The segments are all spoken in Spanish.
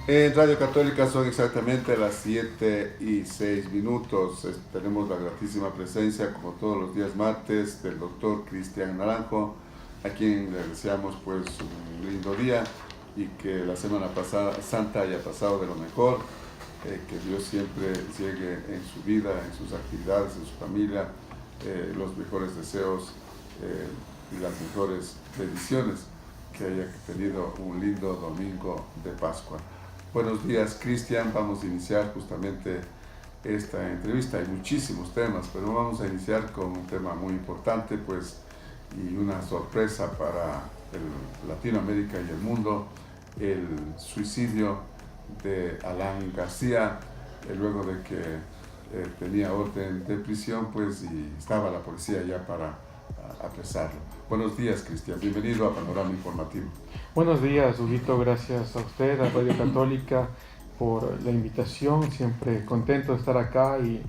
En Radio Católica son exactamente las 7:06. Tenemos la gratísima presencia, como todos los días martes, del doctor Cristian Naranjo, a quien le deseamos pues un lindo día y que la semana pasada santa haya pasado de lo mejor, que Dios siempre llegue en su vida, en sus actividades, en su familia, los mejores deseos y las mejores bendiciones, que haya tenido un lindo domingo de Pascua. Buenos días, Cristian. Vamos a iniciar justamente esta entrevista. Hay muchísimos temas, pero vamos a iniciar con un tema muy importante, pues, y una sorpresa para Latinoamérica y el mundo: el suicidio de Alan García, luego de que tenía orden de prisión, pues, y estaba la policía ya para apresarlo. Buenos días, Cristian. Bienvenido a Panorama Informativo. Buenos días, Huguito. Gracias a usted, a Radio Católica, por la invitación. Siempre contento de estar acá y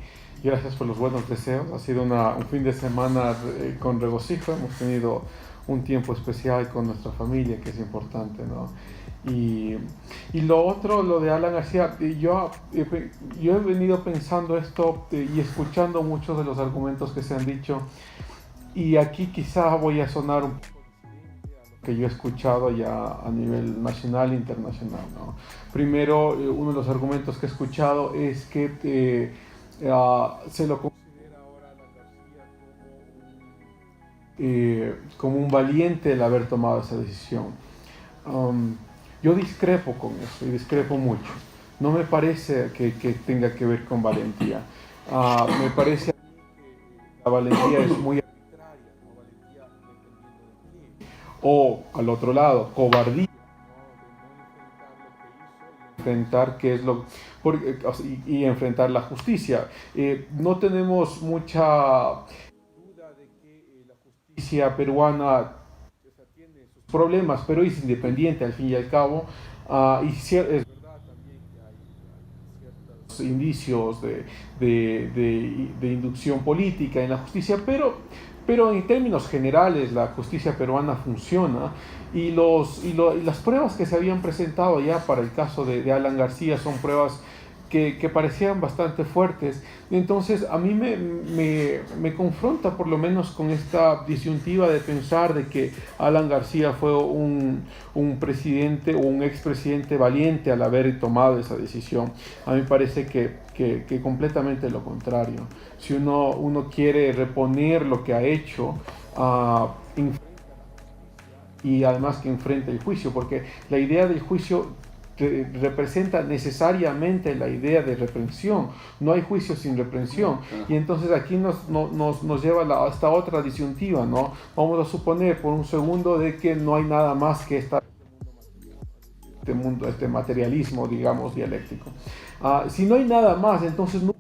gracias por los buenos deseos. Ha sido un fin de semana con regocijo. Hemos tenido un tiempo especial con nuestra familia, que es importante, ¿no? Y, y lo otro, lo de Alan García, yo he venido pensando esto y escuchando muchos de los argumentos que se han dicho. Y aquí quizá voy a sonar un que yo he escuchado ya a nivel nacional e internacional, ¿no? Primero, uno de los argumentos que he escuchado es que se lo considera ahora a Alan García como un valiente el haber tomado esa decisión. Um, yo discrepo con eso y discrepo mucho. No me parece que tenga que ver con valentía. Me parece que la valentía es muy arbitraria, como valentía dependiendo de qué. O al otro lado, cobardía, ¿no? De no enfrentar qué es lo y enfrentar la justicia. No tenemos mucha duda de que la justicia peruana, o sea, tiene sus problemas, pero es independiente al fin y al cabo. Es verdad también que hay ciertos indicios de inducción política en la justicia, pero en términos generales la justicia peruana funciona y las pruebas que se habían presentado ya para el caso de Alan García son pruebas que parecían bastante fuertes. Entonces a mí me confronta por lo menos con esta disyuntiva de pensar de que Alan García fue un presidente o un expresidente valiente al haber tomado esa decisión. A mí me parece que completamente lo contrario. Si uno quiere reponer lo que ha hecho, y además que enfrenta el juicio, porque la idea del juicio representa necesariamente la idea de reprensión. No hay juicio sin reprensión. Y entonces aquí nos lleva a esta otra disyuntiva, ¿no? Vamos a suponer por un segundo de que no hay nada más que este materialismo, digamos, dialéctico. Si no hay nada más, entonces no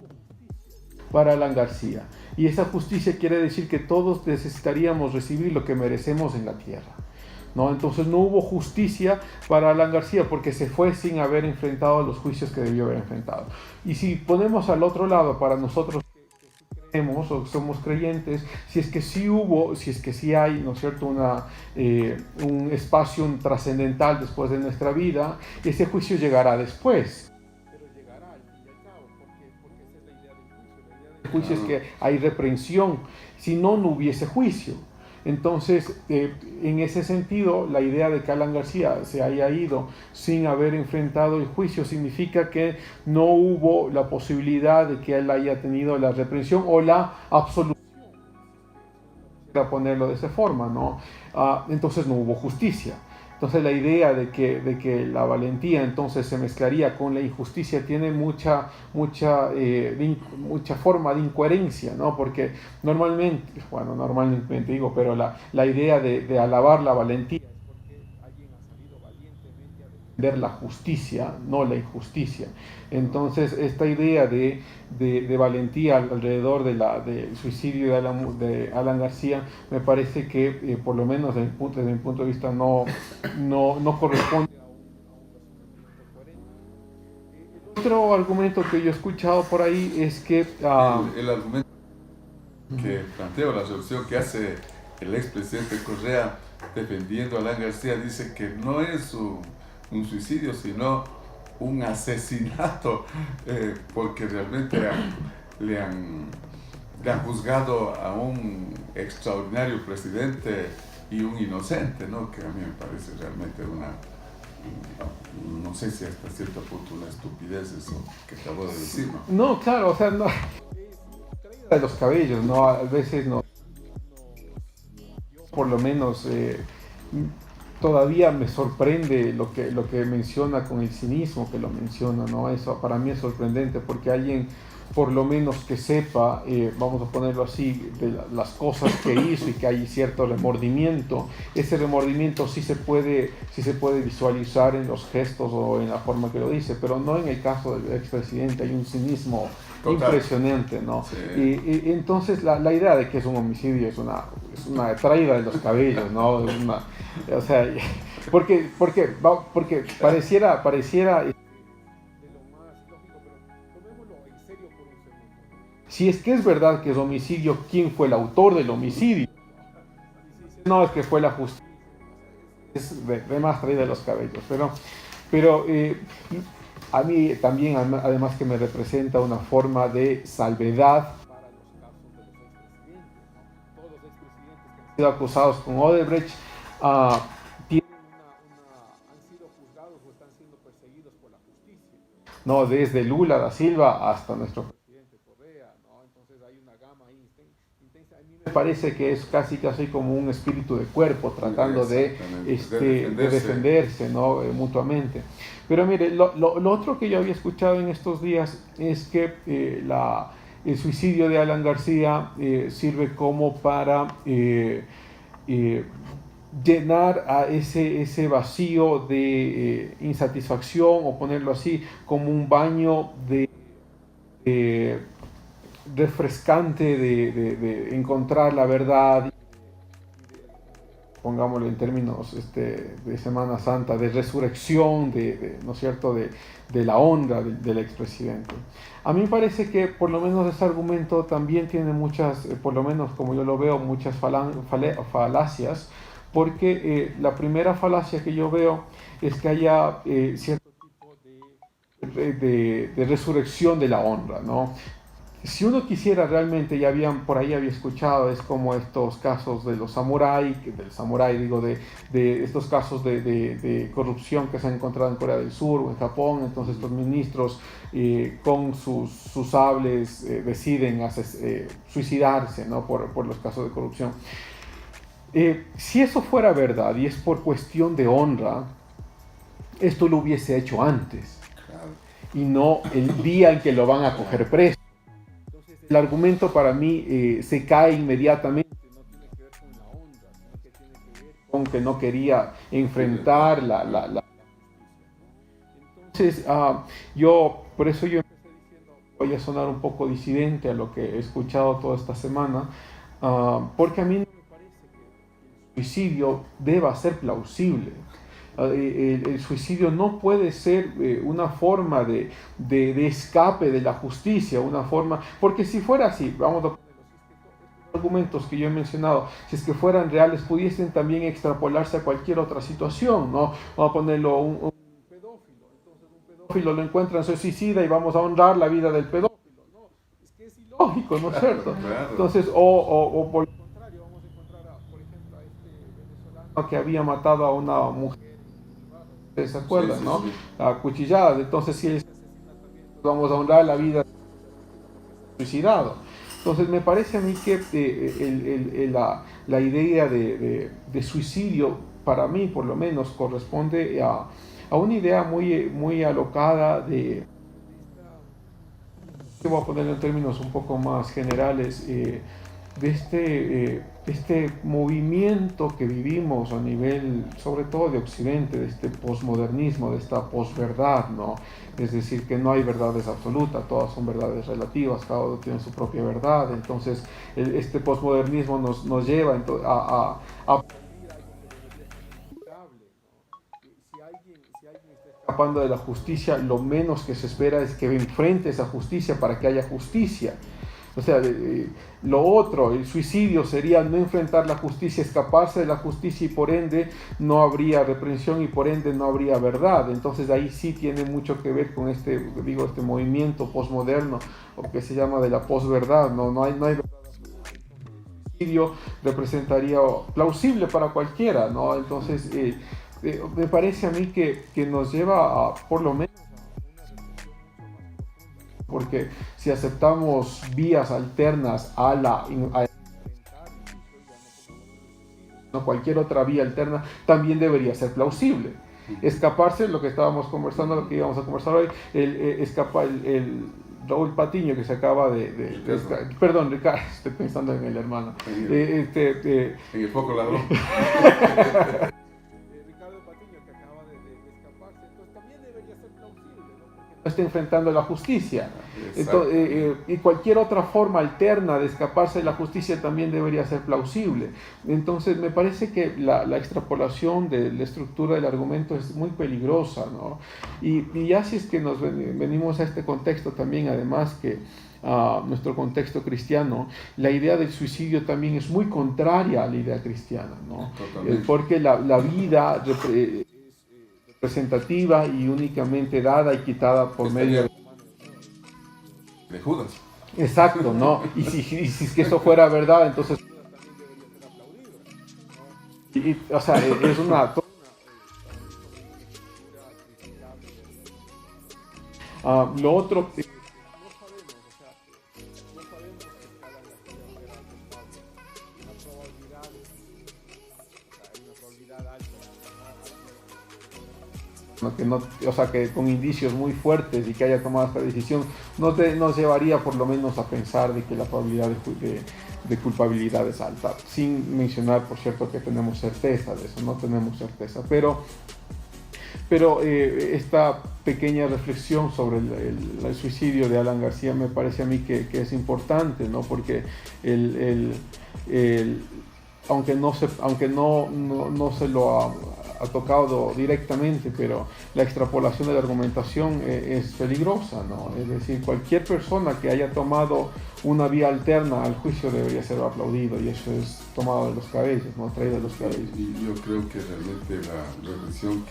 para Alan García. Y esa justicia quiere decir que todos necesitaríamos recibir lo que merecemos en la tierra, ¿no? Entonces no hubo justicia para Alan García porque se fue sin haber enfrentado los juicios que debió haber enfrentado. Y si ponemos al otro lado, para nosotros que creemos o somos creyentes, si es que sí hubo, si es que sí hay, ¿no es cierto?, un espacio trascendental después de nuestra vida, ese juicio llegará después. Pero llegará al fin y al cabo, porque esa es la idea del juicio. La idea del juicio es que hay reprensión, si no, no hubiese juicio. Entonces, en ese sentido, la idea de que Alan García se haya ido sin haber enfrentado el juicio significa que no hubo la posibilidad de que él haya tenido la reprensión o la absolución, para ponerlo de esa forma, ¿no? Entonces no hubo justicia. Entonces la idea de que la valentía entonces se mezclaría con la injusticia tiene mucha forma de incoherencia, ¿no? Porque normalmente digo, pero la idea de alabar la valentía es porque alguien ha salido valientemente a defender la justicia, no la injusticia. Entonces esta idea de valentía alrededor del suicidio de Alan García me parece que por lo menos desde mi punto de vista no corresponde a un razonamiento coherente. El otro argumento que yo he escuchado por ahí es que El argumento que plantea, la resolución que hace el expresidente Correa defendiendo a Alan García, dice que no es un suicidio, sino un asesinato, porque realmente le han juzgado a un extraordinario presidente y un inocente, ¿no? Que a mí me parece realmente no sé si hasta cierto punto una estupidez eso que acabo de decir, ¿no? No, claro, o sea, no, de los cabellos, ¿no? A veces no, por lo menos todavía me sorprende lo que menciona con el cinismo que lo menciona, ¿no? Eso para mí es sorprendente porque alguien por lo menos que sepa, vamos a ponerlo así, de las cosas que hizo y que hay cierto remordimiento, ese remordimiento sí se puede visualizar en los gestos o en la forma que lo dice, pero no en el caso del expresidente, hay un cinismo total, impresionante, ¿no? Sí. Y entonces la idea de que es un homicidio es una traída de los cabellos, ¿no? O sea, porque pareciera si es que es verdad que es homicidio, ¿quién fue el autor del homicidio? No, es que fue la justicia. Es de más traída de los cabellos. Pero a mí también, además que me representa una forma de salvedad para los casos de los expresidentes. Todos los expresidentes que han sido acusados con Odebrecht han sido juzgados o están siendo perseguidos por la justicia. No, desde Lula da Silva hasta nuestro me parece que es casi como un espíritu de cuerpo tratando de defenderse, ¿no? Mutuamente. Pero mire, lo otro que yo había escuchado en estos días es que el suicidio de Alan García sirve como para llenar a ese vacío de insatisfacción, o ponerlo así, como un baño de refrescante de encontrar la verdad, pongámoslo en términos de Semana Santa, de resurrección, ¿no es cierto?, de la honra del expresidente. A mí me parece que por lo menos ese argumento también tiene muchas, por lo menos como yo lo veo, muchas falacias, porque la primera falacia que yo veo es que haya cierto tipo de resurrección de la honra, ¿no? Si uno quisiera realmente, por ahí había escuchado, es como estos casos de los samuráis, de estos casos de corrupción que se han encontrado en Corea del Sur o en Japón. Entonces los ministros con sus sables deciden suicidarse, ¿no? por los casos de corrupción. Si eso fuera verdad y es por cuestión de honra, esto lo hubiese hecho antes y no el día en que lo van a coger preso. El argumento para mí se cae inmediatamente, no tiene que ver con la honra, sino que tiene que ver con que no quería enfrentar la justicia. Entonces, por eso yo empecé diciendo, voy a sonar un poco disidente a lo que he escuchado toda esta semana, porque a mí no me parece que el suicidio deba ser plausible. El suicidio no puede ser una forma de escape de la justicia, porque si fuera así, vamos a ponerlo, estos argumentos que yo he mencionado, si es que fueran reales, pudiesen también extrapolarse a cualquier otra situación, ¿no? Vamos a ponerlo un pedófilo, entonces un pedófilo lo encuentran, se suicida y vamos a honrar la vida del pedófilo, ¿no? Es que es ilógico, ¿no es cierto? Entonces, o por el contrario, vamos a encontrar, por ejemplo, a este venezolano que había matado a una mujer, ¿se acuerdan, sí, no? Sí. A cuchilladas. Entonces, si él se asesina también, pues vamos a honrar la vida del suicidado. Entonces, me parece a mí que la idea de suicidio, para mí por lo menos, corresponde a una idea muy alocada voy a ponerlo en términos un poco más generales, de este movimiento que vivimos a nivel, sobre todo de Occidente, de este posmodernismo, de esta posverdad, ¿no? Es decir, que no hay verdades absolutas, todas son verdades relativas, cada uno tiene su propia verdad. Entonces, este posmodernismo nos lleva a si alguien está escapando de la justicia, lo menos que se espera es que enfrente esa justicia para que haya justicia. O sea, lo otro, el suicidio sería no enfrentar la justicia, escaparse de la justicia y por ende no habría reprensión y por ende no habría verdad. Entonces ahí sí tiene mucho que ver con este movimiento posmoderno o que se llama de la posverdad. No hay verdad. El suicidio representaría plausible para cualquiera, ¿no? Entonces me parece a mí que nos lleva a, por lo menos, porque si aceptamos vías alternas a cualquier otra vía alterna, también debería ser plausible. Escaparse, lo que estábamos conversando, lo que íbamos a conversar hoy, el Raúl Patiño que se acaba perdón, Ricardo, estoy pensando en el hermano. En el foco ladrón. Está enfrentando la justicia. Entonces, y cualquier otra forma alterna de escaparse de la justicia también debería ser plausible. Entonces me parece que la extrapolación de la estructura del argumento es muy peligrosa, ¿no? Y ya si es que nos venimos a este contexto también, además que nuestro contexto cristiano, la idea del suicidio también es muy contraria a la idea cristiana, ¿no? Porque la vida representativa y únicamente dada y quitada por medio de Judas. Exacto, ¿no? Y si es que eso fuera verdad, entonces o sea, es una lo otro que con indicios muy fuertes y que haya tomado esta decisión, nos llevaría por lo menos a pensar de que la probabilidad de culpabilidad es alta, sin mencionar, por cierto, que tenemos certeza de eso, no tenemos certeza, pero esta pequeña reflexión sobre el suicidio de Alan García me parece a mí que es importante, ¿no? Porque aunque no se lo ha tocado directamente, pero la extrapolación de la argumentación es peligrosa, ¿no? Es decir, cualquier persona que haya tomado una vía alterna al juicio debería ser aplaudido, y eso es tomado de los cabellos, ¿no? Traído de los cabellos. Y yo creo que realmente la reflexión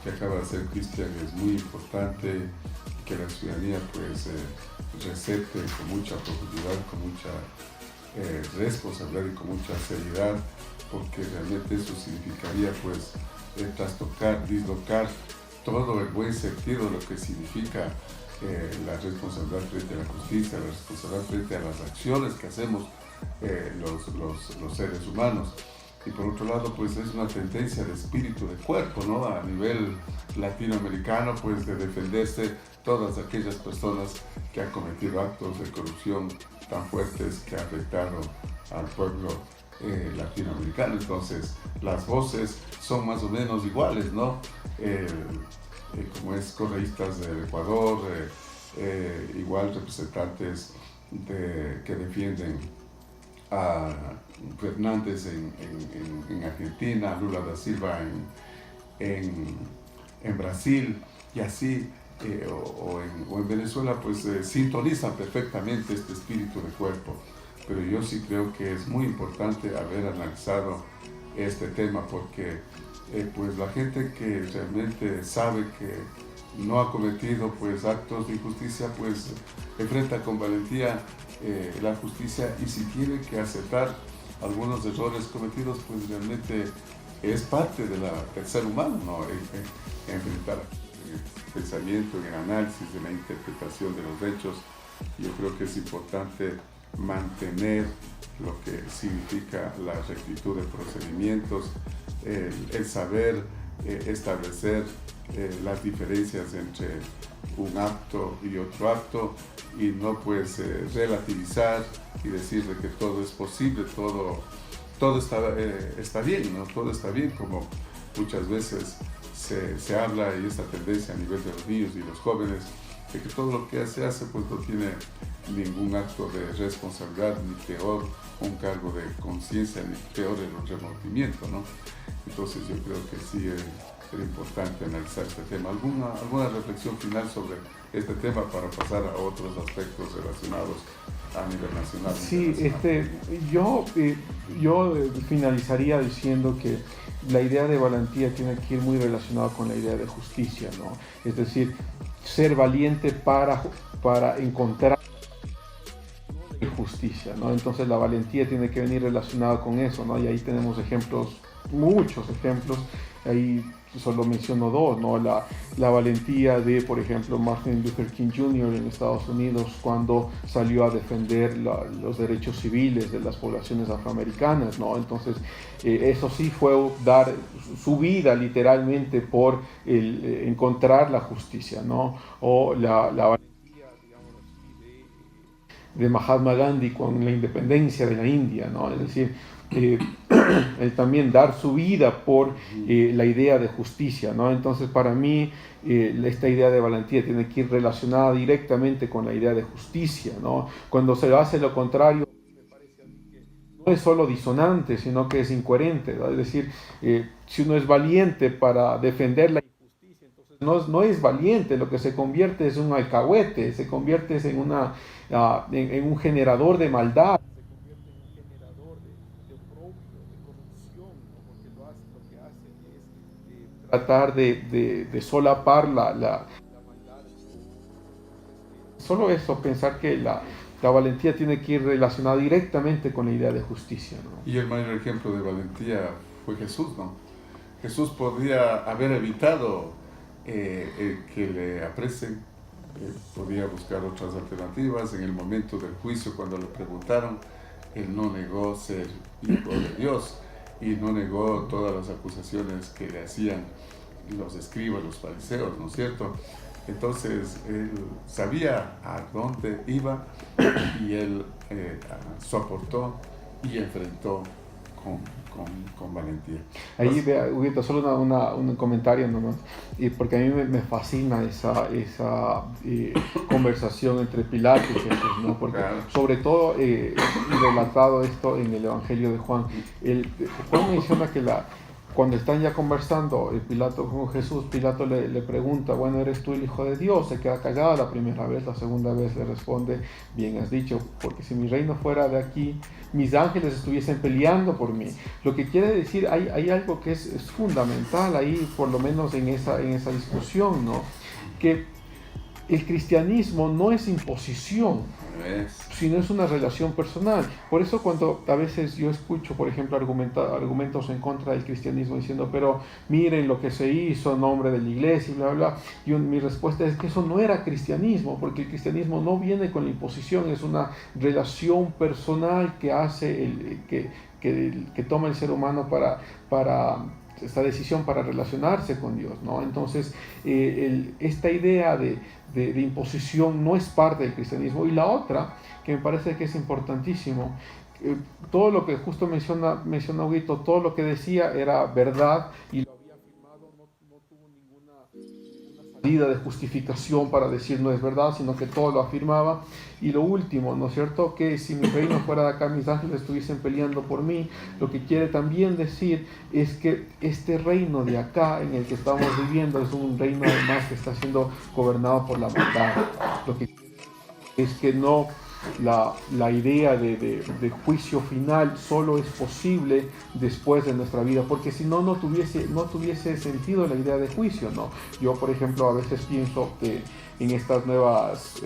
que acaba de hacer Cristian es muy importante, que la ciudadanía pues recete con mucha profundidad, con mucha responsabilidad y con mucha seriedad, porque realmente eso significaría pues trastocar, dislocar todo el buen sentido de lo que significa la responsabilidad frente a la justicia, la responsabilidad frente a las acciones que hacemos los seres humanos. Y por otro lado, pues es una tendencia de espíritu, de cuerpo, ¿no? A nivel latinoamericano, pues de defenderse todas aquellas personas que han cometido actos de corrupción tan fuertes que han afectado al pueblo latinoamericano. Entonces, las voces son más o menos iguales, ¿no? Como es correístas del Ecuador, igual representantes que defienden a Fernández en Argentina, Lula da Silva en Brasil, y así, o en Venezuela, pues sintonizan perfectamente este espíritu de cuerpo. Pero yo sí creo que es muy importante haber analizado este tema, porque pues la gente que realmente sabe que no ha cometido pues actos de injusticia, pues enfrenta con valentía la justicia, y si tiene que aceptar algunos errores cometidos, pues realmente es parte del ser humano, ¿no? Enfrentar el pensamiento, el análisis de la interpretación de los hechos. Yo creo que es importante mantener lo que significa la rectitud de procedimientos, el saber establecer las diferencias entre un acto y otro acto, y no pues relativizar y decirle que todo es posible, todo está bien, ¿no? Todo está bien, como muchas veces se habla, y esta tendencia a nivel de los niños y los jóvenes, de que todo lo que se hace pues no tiene ningún acto de responsabilidad, ni peor un cargo de conciencia, ni peor el remordimiento, ¿no? Entonces yo creo que sí sería importante analizar este tema. ¿Alguna reflexión final sobre este tema para pasar a otros aspectos relacionados a nivel nacional? Sí, yo finalizaría diciendo que la idea de valentía tiene que ir muy relacionada con la idea de justicia, ¿no? Es decir, ser valiente para encontrar justicia, ¿no? Entonces la valentía tiene que venir relacionada con eso, ¿no? Y ahí tenemos ejemplos, muchos ejemplos, ahí solo menciono dos, ¿no? La valentía de, por ejemplo, Martin Luther King Jr. en Estados Unidos cuando salió a defender los derechos civiles de las poblaciones afroamericanas, ¿no? Entonces, eso sí fue dar su vida literalmente por encontrar la justicia, ¿no? O la valentía, digamos así, de Mahatma Gandhi con la independencia de la India, ¿no? Es decir, el también dar su vida por la idea de justicia, ¿no? Entonces, para mí, esta idea de valentía tiene que ir relacionada directamente con la idea de justicia, ¿no? Cuando se hace lo contrario, me parece a mí que no es solo disonante, sino que es incoherente, ¿no? Es decir, si uno es valiente para defender la injusticia, entonces no es valiente, lo que se convierte es un alcahuete, se convierte en un generador de maldad. Tratar de solapar la maldad. Solo eso, pensar que la valentía tiene que ir relacionada directamente con la idea de justicia, ¿no? Y el mayor ejemplo de valentía fue Jesús, ¿no? Jesús podría haber evitado que le apresen, podía buscar otras alternativas. En el momento del juicio, cuando le preguntaron, él no negó ser hijo de Dios y no negó todas las acusaciones que le hacían los escribas, los fariseos, ¿no es cierto? Entonces él sabía a dónde iba y él soportó y enfrentó con valentía. Ahí, Huguito, solo un comentario nomás, porque a mí me fascina esa conversación entre Pilato y Jesús, ¿no? Porque claro, sobre todo relatado esto en el Evangelio de Juan, Juan menciona que cuando están ya conversando Pilato con Jesús, Pilato le pregunta, bueno, ¿eres tú el Hijo de Dios? Se queda callado la primera vez, la segunda vez le responde, bien has dicho, porque si mi reino fuera de aquí, mis ángeles estuviesen peleando por mí. Lo que quiere decir, hay algo que es fundamental ahí, por lo menos en esa discusión, ¿no? Que el cristianismo no es imposición, sino es una relación personal. Por eso cuando a veces yo escucho, por ejemplo, argumentos en contra del cristianismo diciendo, pero miren lo que se hizo en nombre de la iglesia y bla, bla, mi respuesta es que eso no era cristianismo, porque el cristianismo no viene con la imposición, es una relación personal que hace, que toma el ser humano para esta decisión para relacionarse con Dios, ¿no? Entonces, esta idea de imposición no es parte del cristianismo. Y la otra, que me parece que es importantísimo, todo lo que justo menciona Huguito, todo lo que decía era verdad y lo había afirmado, no tuvo ninguna salida de justificación para decir no es verdad, sino que todo lo afirmaba. Y lo último, ¿no es cierto? Que si mi reino fuera de acá, mis ángeles estuviesen peleando por mí. Lo que quiere también decir es que este reino de acá en el que estamos viviendo es un reino además que está siendo gobernado por la maldad. Lo que es que no, la idea de juicio final solo es posible después de nuestra vida, porque si no, no tuviese sentido la idea de juicio, ¿no? Yo, por ejemplo, a veces pienso que en estas nuevas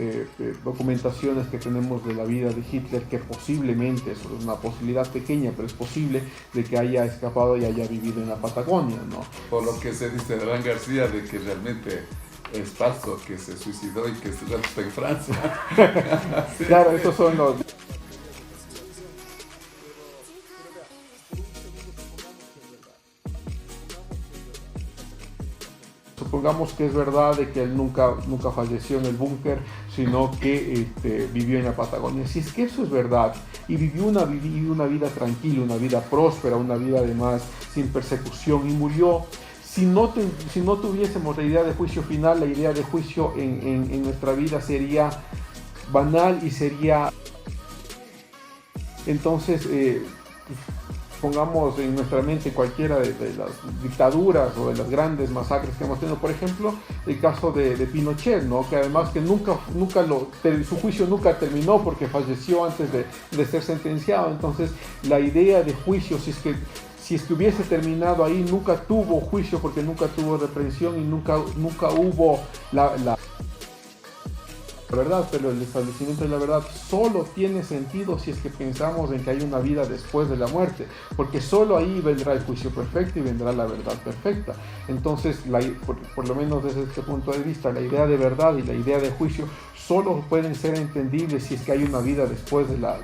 documentaciones que tenemos de la vida de Hitler, que posiblemente, eso es una posibilidad pequeña, pero es posible de que haya escapado y haya vivido en la Patagonia, ¿no? Por lo que se dice de Alan García, de que realmente es falso, que se suicidó y que está en Francia. Sí. Claro, esos son los... Supongamos que es verdad de que él nunca falleció en el búnker, sino que vivió en la Patagonia. Si es que eso es verdad, y vivió una vida tranquila, una vida próspera, una vida además sin persecución, y murió. Si no tuviésemos la idea de juicio final, la idea de juicio en nuestra vida sería banal y sería... Entonces, pongamos en nuestra mente cualquiera de las dictaduras o de las grandes masacres que hemos tenido, por ejemplo, el caso de Pinochet, ¿no? Que además que su juicio nunca terminó porque falleció antes de ser sentenciado. Entonces, la idea de juicio, si es que hubiese terminado ahí, nunca tuvo juicio porque nunca tuvo reprensión y nunca hubo la verdad, pero el establecimiento de la verdad solo tiene sentido si es que pensamos en que hay una vida después de la muerte, porque solo ahí vendrá el juicio perfecto y vendrá la verdad perfecta. Entonces, por lo menos desde este punto de vista, la idea de verdad y la idea de juicio solo pueden ser entendibles si es que hay una vida después de la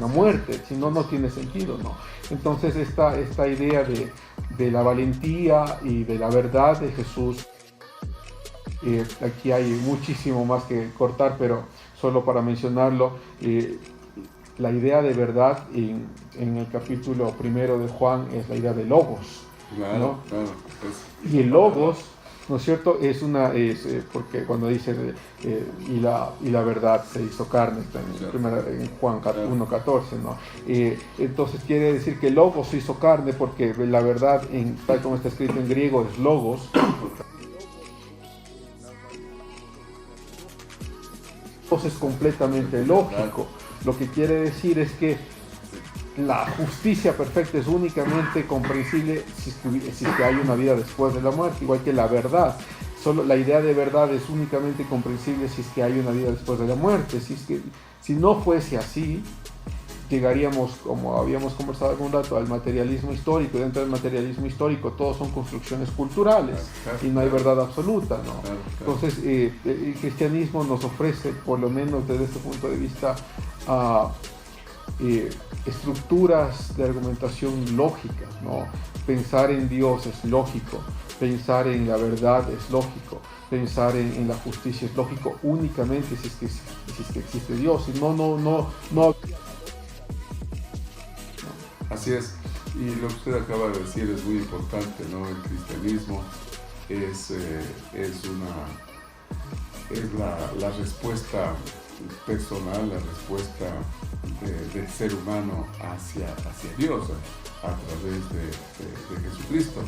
muerte, si no, no tiene sentido, ¿no? Entonces, esta idea de la valentía y de la verdad de Jesús, aquí hay muchísimo más que cortar, pero solo para mencionarlo, la idea de verdad en el capítulo 1 de Juan es la idea de logos, Claro, ¿no? claro. Y el logos, ¿no es cierto? Porque cuando dice y la verdad se hizo carne, está en Juan 1:14, ¿no? Entonces quiere decir que el logos se hizo carne porque la verdad, tal como está escrito en griego, es logos. Es completamente lógico. Lo que quiere decir es que la justicia perfecta es únicamente comprensible si es que hay una vida después de la muerte, igual que la verdad. Solo la idea de verdad es únicamente comprensible si es que hay una vida después de la muerte. Si no fuese así, llegaríamos, como habíamos conversado algún rato, al materialismo histórico. Dentro del materialismo histórico todos son construcciones culturales y no hay verdad absoluta, ¿no? Entonces el cristianismo nos ofrece, por lo menos desde este punto de vista, estructuras de argumentación lógicas, ¿no? Pensar en Dios es lógico, pensar en la verdad es lógico, pensar en la justicia es lógico únicamente si es que existe Dios. Y no. Así es, y lo que usted acaba de decir es muy importante, ¿no? El cristianismo es la respuesta personal, la respuesta del ser humano hacia Dios a través de Jesucristo,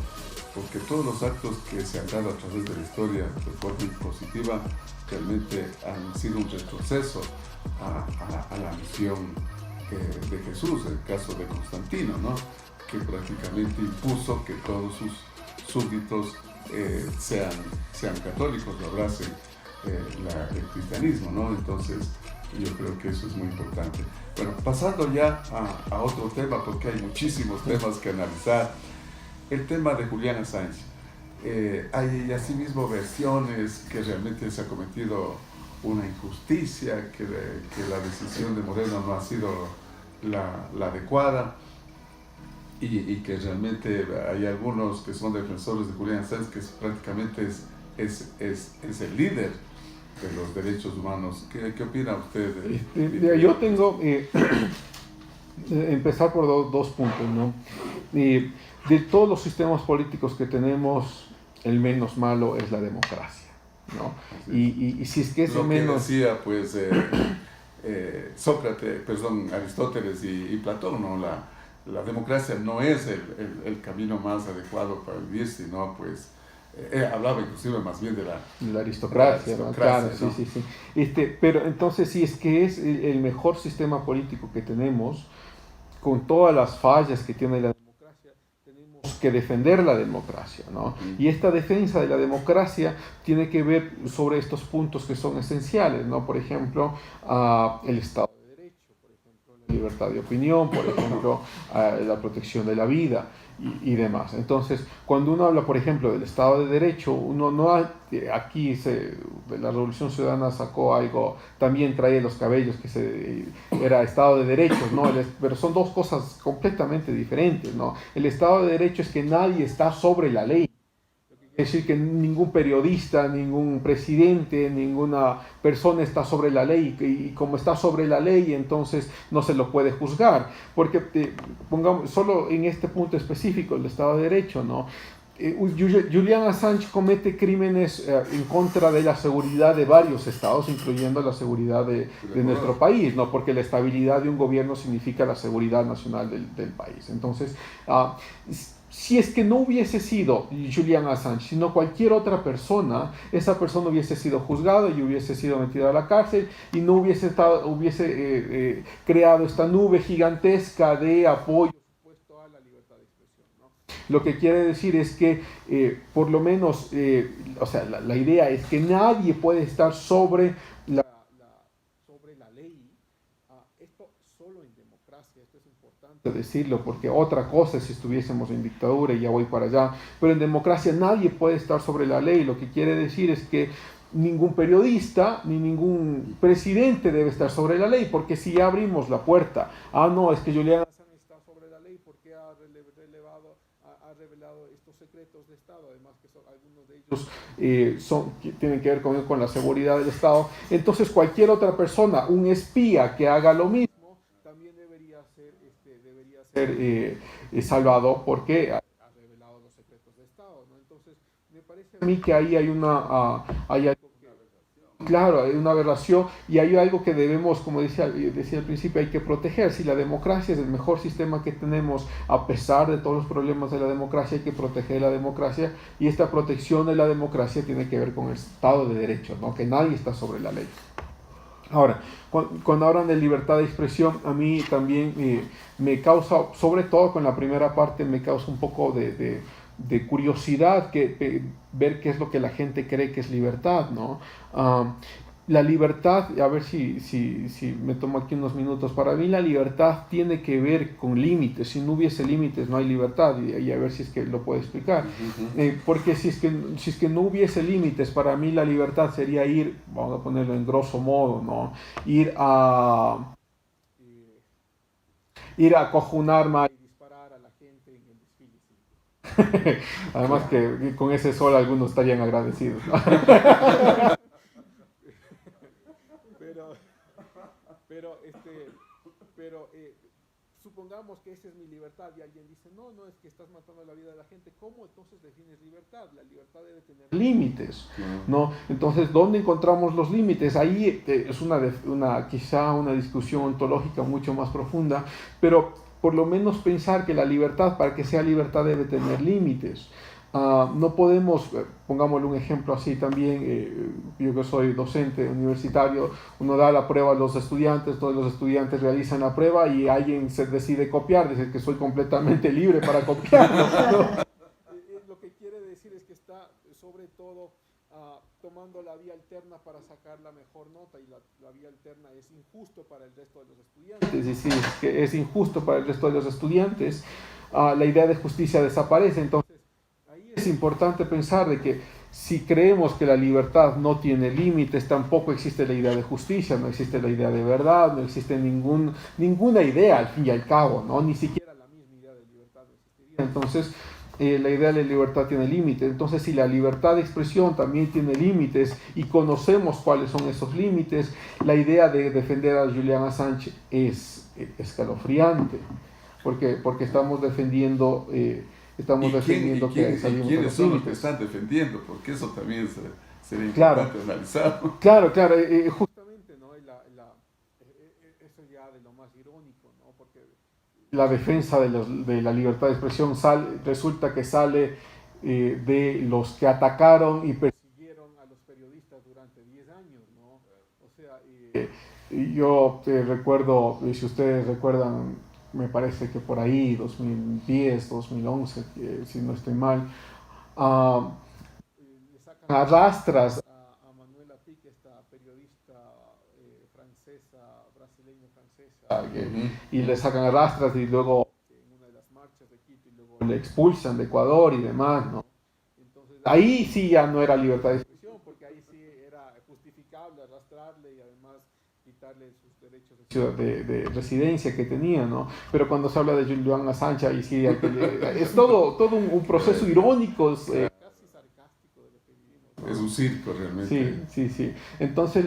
porque todos los actos que se han dado a través de la historia de forma impositiva realmente han sido un retroceso a la misión de Jesús. El caso de Constantino, ¿no? Que prácticamente impuso que todos sus súbditos sean católicos, lo abracen el cristianismo, ¿no? Entonces yo creo que eso es muy importante. Bueno, pasando ya a otro tema, porque hay muchísimos temas que analizar, el tema de Julian Assange. Hay asimismo versiones que realmente se ha cometido una injusticia, que la decisión de Moreno no ha sido la adecuada, y que realmente hay algunos que son defensores de Julian Assange que prácticamente es el líder de los derechos humanos. ¿Qué opina usted? Yo tengo empezar por dos puntos, ¿no? De todos los sistemas políticos que tenemos, el menos malo es la democracia, ¿no? Y si es que eso lo menos... que decía, pues, Aristóteles y Platón, ¿no? La democracia no es el camino más adecuado para vivir, sino, pues, hablaba inclusive más bien de la aristocracia, ¿no? Claro, ¿no? Sí. Pero entonces, si es que es el mejor sistema político que tenemos, con todas las fallas que tiene la democracia, tenemos que defender la democracia, ¿no? Y esta defensa de la democracia tiene que ver sobre estos puntos que son esenciales, ¿no? Por ejemplo, el Estado de Derecho, por ejemplo, la libertad de opinión, por ejemplo, la protección de la vida y demás. Entonces, cuando uno habla, por ejemplo, del Estado de Derecho, uno no aquí la Revolución Ciudadana sacó algo, también trae los cabellos, era Estado de Derecho, ¿no? Pero son dos cosas completamente diferentes, ¿no? El Estado de Derecho es que nadie está sobre la ley. Es decir, que ningún periodista, ningún presidente, ninguna persona está sobre la ley, y como está sobre la ley, entonces no se lo puede juzgar, porque pongamos solo en este punto específico, el Estado de Derecho, ¿no? Julian Assange comete crímenes en contra de la seguridad de varios estados, incluyendo la seguridad de nuestro país, ¿no? Porque la estabilidad de un gobierno significa la seguridad nacional del país. Entonces, si es que no hubiese sido Julian Assange, sino cualquier otra persona, esa persona hubiese sido juzgada y hubiese sido metida a la cárcel y no hubiese creado esta nube gigantesca de apoyo supuesto a la libertad de expresión, ¿no? Lo que quiere decir es que, por lo menos, o sea, la idea es que nadie puede estar sobre la ley. Esto solo en democracia, esto es importante decirlo, porque otra cosa es si estuviésemos en dictadura, y ya voy para allá, pero en democracia nadie puede estar sobre la ley. Lo que quiere decir es que ningún periodista ni ningún presidente debe estar sobre la ley, porque si ya abrimos la puerta, no, es que Julian Assange está sobre la ley porque ha revelado estos secretos de Estado, además que algunos de ellos tienen que ver con la seguridad del Estado. Entonces cualquier otra persona, un espía que haga lo mismo, también debería ser salvado porque ha revelado los secretos de Estado, ¿no? Entonces me parece a mí que ahí hay hay algo claro, hay una aberración, y hay algo que debemos, como decía al principio, hay que proteger. Si la democracia es el mejor sistema que tenemos, a pesar de todos los problemas de la democracia, hay que proteger la democracia, y esta protección de la democracia tiene que ver con el Estado de Derecho, ¿no? Que nadie está sobre la ley. Ahora, cuando hablan de libertad de expresión, a mí también me causa, sobre todo con la primera parte, me causa un poco de curiosidad ver qué es lo que la gente cree que es libertad, ¿no? La libertad, a ver si me tomo aquí unos minutos, para mí la libertad tiene que ver con límites. Si no hubiese límites no hay libertad, y a ver si es que lo puedo explicar. Porque si es que no hubiese límites, para mí la libertad sería ir, vamos a ponerlo en grosso modo, ¿no? Ir a coger un arma y disparar a la gente en el desfile. Además que con ese sol algunos estarían agradecidos, ¿no? pero supongamos que esa es mi libertad, y alguien dice, no, es que estás matando la vida de la gente. ¿Cómo entonces defines libertad? La libertad debe tener límites, ¿no? Entonces, ¿dónde encontramos los límites? Ahí es quizá una discusión ontológica mucho más profunda, pero por lo menos pensar que la libertad, para que sea libertad, debe tener límites. No podemos, pongámosle un ejemplo así también, yo que soy docente universitario, uno da la prueba a los estudiantes, todos los estudiantes realizan la prueba y alguien se decide copiar, dice que soy completamente libre para copiar, ¿no? Lo que quiere decir es que está sobre todo tomando la vía alterna para sacar la mejor nota, y la vía alterna es injusto para el resto de los estudiantes. Es decir, que es injusto para el resto de los estudiantes, la idea de justicia desaparece. Entonces es importante pensar de que si creemos que la libertad no tiene límites, tampoco existe la idea de justicia, no existe la idea de verdad, no existe ninguna idea al fin y al cabo, ¿no? Ni siquiera la misma idea de libertad no existiría. Entonces, la idea de libertad tiene límites. Entonces, si la libertad de expresión también tiene límites y conocemos cuáles son esos límites, la idea de defender a Julian Assange es escalofriante, porque estamos defendiendo... que salimos de ¿quiénes los son los que límites? están defendiendo? Porque eso también sería importante analizar. Claro, justamente, ¿no? Eso ya de lo más irónico, ¿no? Porque la defensa de la libertad de expresión resulta que sale de los que atacaron y persiguieron a los periodistas durante 10 años, ¿no? O sea, yo recuerdo, si ustedes recuerdan, me parece que por ahí, 2010, 2011, si no estoy mal, le sacan arrastras a Manuela Pic, esta periodista brasileña-francesa, y le sacan arrastras, y luego en una de las marchas de Quito, y luego le expulsan de Ecuador y demás, ¿no? Entonces, ahí sí ya no era libertad de expresión, porque ahí sí era justificable arrastrarle y además quitarle sus derechos de residencia que tenía, ¿no? Pero cuando se habla de Julian Assange, ahí sí es todo un proceso irónico, casi sarcástico de lo que vivimos. ¿no? Es un circo realmente. Sí. Entonces,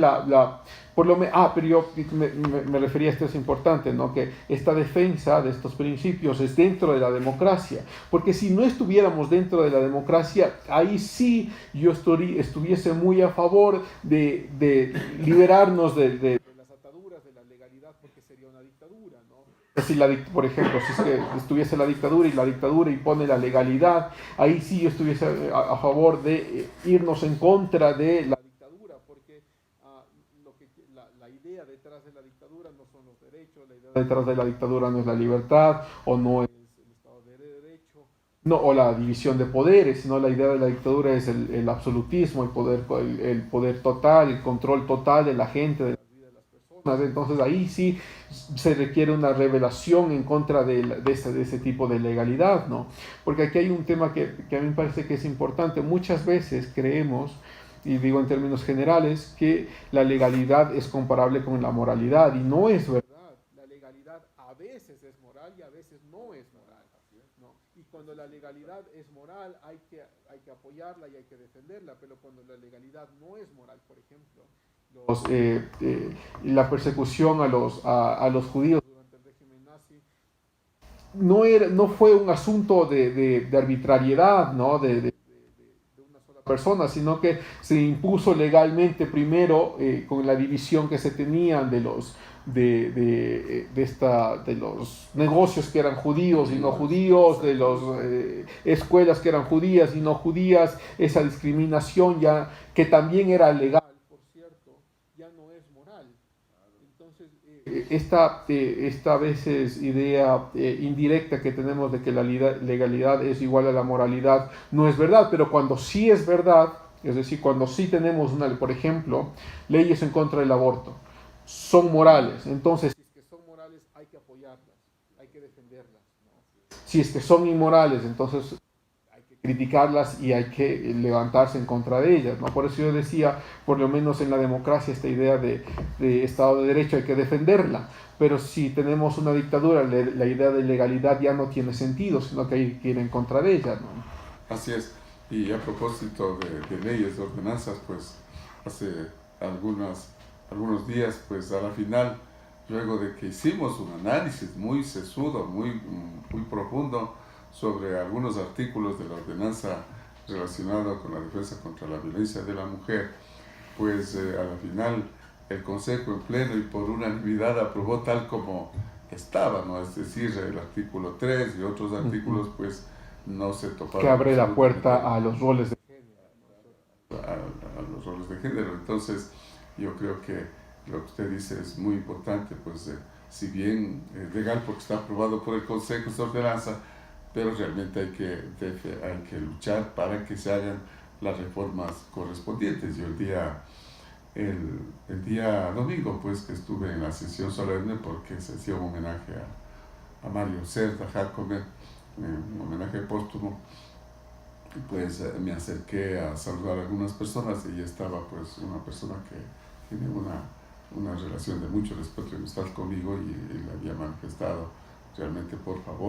pero yo me refería a esto, es importante, ¿no? Que esta defensa de estos principios es dentro de la democracia, porque si no estuviéramos dentro de la democracia, ahí sí yo estuviese muy a favor de liberarnos de las ataduras de la legalidad, porque sería una dictadura, ¿no? Si por ejemplo, si es que estuviese la dictadura y la dictadura impone la legalidad, ahí sí yo estuviese a favor de irnos en contra de la dictadura, porque la idea detrás de la dictadura no son los derechos, la idea detrás de la dictadura no es la libertad, o no es el Estado de Derecho, no, o la división de poderes, sino la idea de la dictadura es el absolutismo, el poder total, el control total de la gente, de la vida de las personas. Entonces ahí sí se requiere una revelación en contra de ese tipo de legalidad, ¿no? Porque aquí hay un tema que a mí me parece que es importante. Muchas veces creemos, y digo en términos generales, que la legalidad es comparable con la moralidad, y no es verdad. La legalidad a veces es moral y a veces no es moral, ¿no? Y cuando la legalidad es moral hay que apoyarla y hay que defenderla, pero cuando la legalidad no es moral, por ejemplo, la persecución a los judíos durante el régimen nazi no fue un asunto de arbitrariedad, ¿no? De una sola persona, sino que se impuso legalmente primero con la división que se tenían de los negocios que eran judíos y no judíos, de las escuelas que eran judías y no judías, esa discriminación ya que también era legal, por cierto, ya no es moral. Entonces, esta veces idea indirecta que tenemos de que la legalidad es igual a la moralidad no es verdad, pero cuando sí es verdad, es decir, cuando sí tenemos, por ejemplo, leyes en contra del aborto, son morales, entonces si es que son morales hay que apoyarlas, hay que defenderlas, ¿no? Si es que son inmorales, entonces hay que criticarlas y hay que levantarse en contra de ellas, ¿no? Por eso yo decía, por lo menos en la democracia, esta idea de Estado de Derecho hay que defenderla, pero si tenemos una dictadura, la idea de legalidad ya no tiene sentido, sino que hay que ir en contra de ella, ¿no? Así es. Y a propósito de leyes, de ordenanzas, pues hace algunos días, pues a la final, luego de que hicimos un análisis muy sesudo, muy profundo sobre algunos artículos de la ordenanza relacionada con la defensa contra la violencia de la mujer, pues a la final el Consejo en pleno y por unanimidad aprobó tal como estaba, ¿no? Es decir, el artículo 3 y otros artículos, pues no se toparon. Que abre la puerta a los roles de a los roles de género. Entonces, yo creo que lo que usted dice es muy importante, pues si bien es legal porque está aprobado por el Consejo esta ordenanza, pero realmente hay que luchar para que se hagan las reformas correspondientes. Yo el día domingo, pues que estuve en la sesión solemne porque se hacía un homenaje a Mario Cerda Jacome, un homenaje póstumo, pues me acerqué a saludar a algunas personas y estaba pues una persona que tiene una relación de mucho respeto y amistad conmigo y le había manifestado realmente por favor